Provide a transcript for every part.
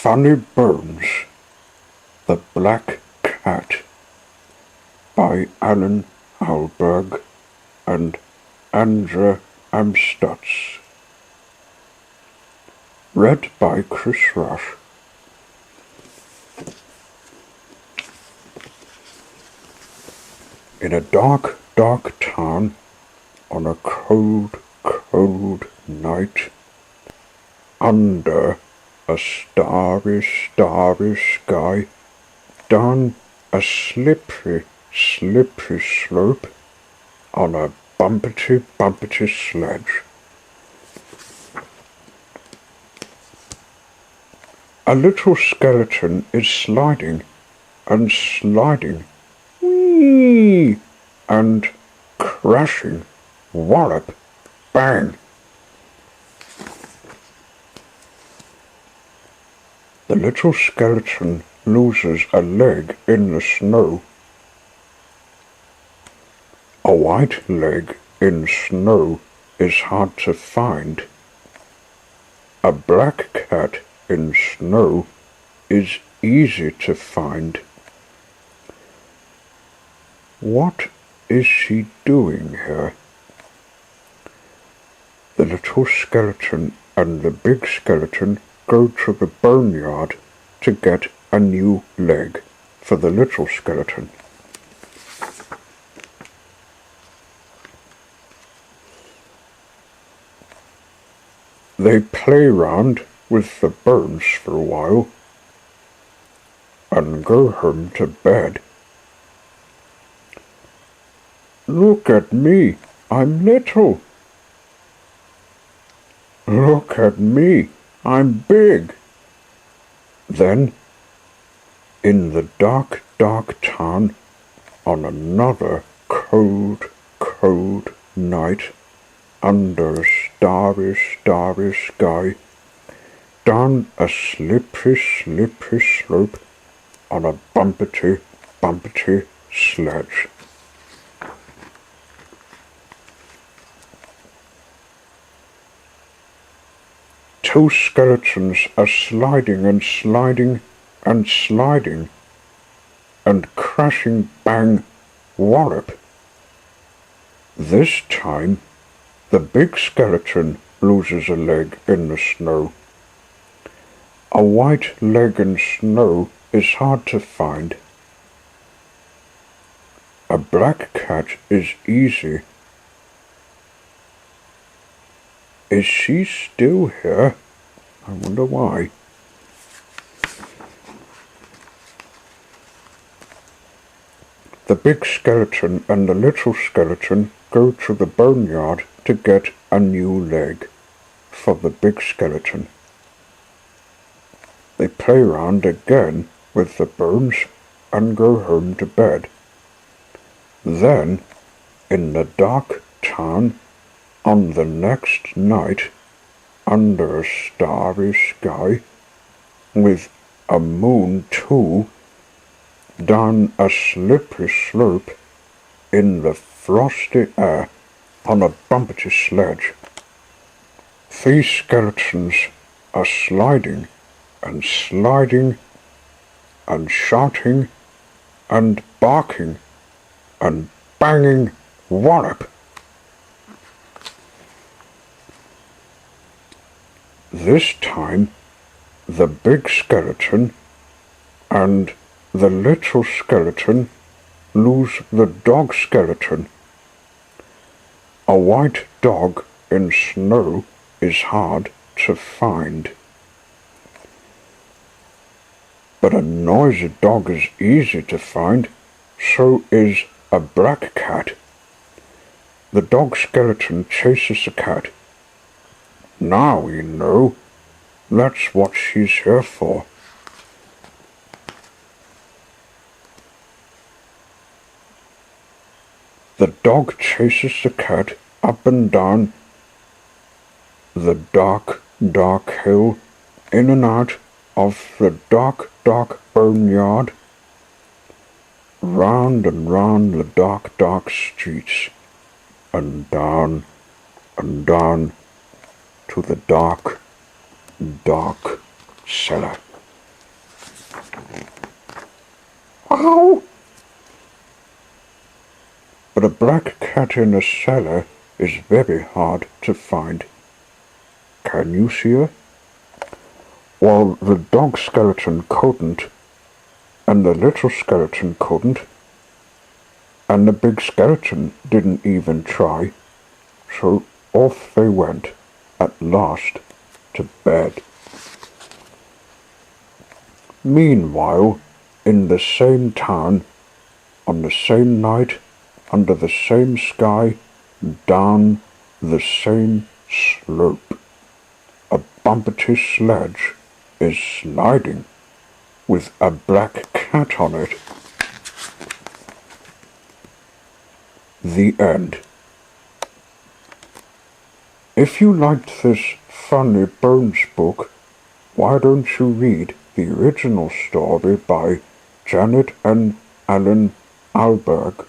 Funny Bones, The Black Cat by Alan Hallberg and Andrea Amstutz. Read by Chris Rush. In a dark, dark town, on a cold, cold night, under a starry, starry sky, down a slippery, slippery slope, on a bumpety, bumpety sledge. A little skeleton is sliding and sliding, whee, and crashing, wallop, bang. The little skeleton loses a leg in the snow. A white leg in snow is hard to find. A black cat in snow is easy to find. What is she doing here? The little skeleton and the big skeleton go to the boneyard to get a new leg for the little skeleton. They play round with the bones for a while and go home to bed. Look at me, I'm little. Look at me, I'm big. Then, in the dark, dark town, on another cold, cold night, under a starry, starry sky, down a slippery, slippery slope, on a bumpety, bumpety sledge. Two skeletons are sliding and sliding and sliding and crashing, bang, wallop. This time, the big skeleton loses a leg in the snow. A white leg in snow is hard to find. A black cat is easy. Is she still here? I wonder why. The big skeleton and the little skeleton go to the boneyard to get a new leg for the big skeleton. They play round again with the bones and go home to bed. Then, in the dark town, on the next night, under a starry sky, with a moon too, down a slippery slope, in the frosty air, on a bumpety sledge, these skeletons are sliding and sliding and shouting and barking and banging wallop. This time, the big skeleton and the little skeleton lose the dog skeleton. A white dog in snow is hard to find. But a noisy dog is easy to find, so is a black cat. The dog skeleton chases the cat. Now we know. That's what she's here for. The dog chases the cat up and down the dark, dark hill, in and out of the dark, dark boneyard, round and round the dark, dark streets, and down to the dark, dark cellar. Ow! But a black cat in a cellar is very hard to find. Can you see her? Well, the dog skeleton couldn't, and the little skeleton couldn't, and the big skeleton didn't even try, so off they went, at last, to bed. Meanwhile, in the same town, on the same night, under the same sky, down the same slope, a bumpety sledge is sliding with a black cat on it. The end. If you liked this funny Bones book, why don't you read the original story by Janet and Alan Alberg?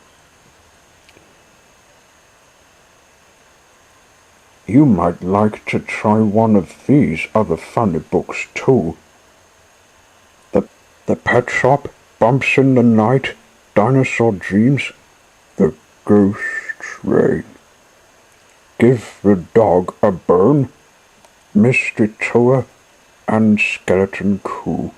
You might like to try one of these other funny books too. The Pet Shop, Bumps in the Night, Dinosaur Dreams, The Ghost Train, Give the Dog a Bone, Mystery Tour, and Skeleton Coup.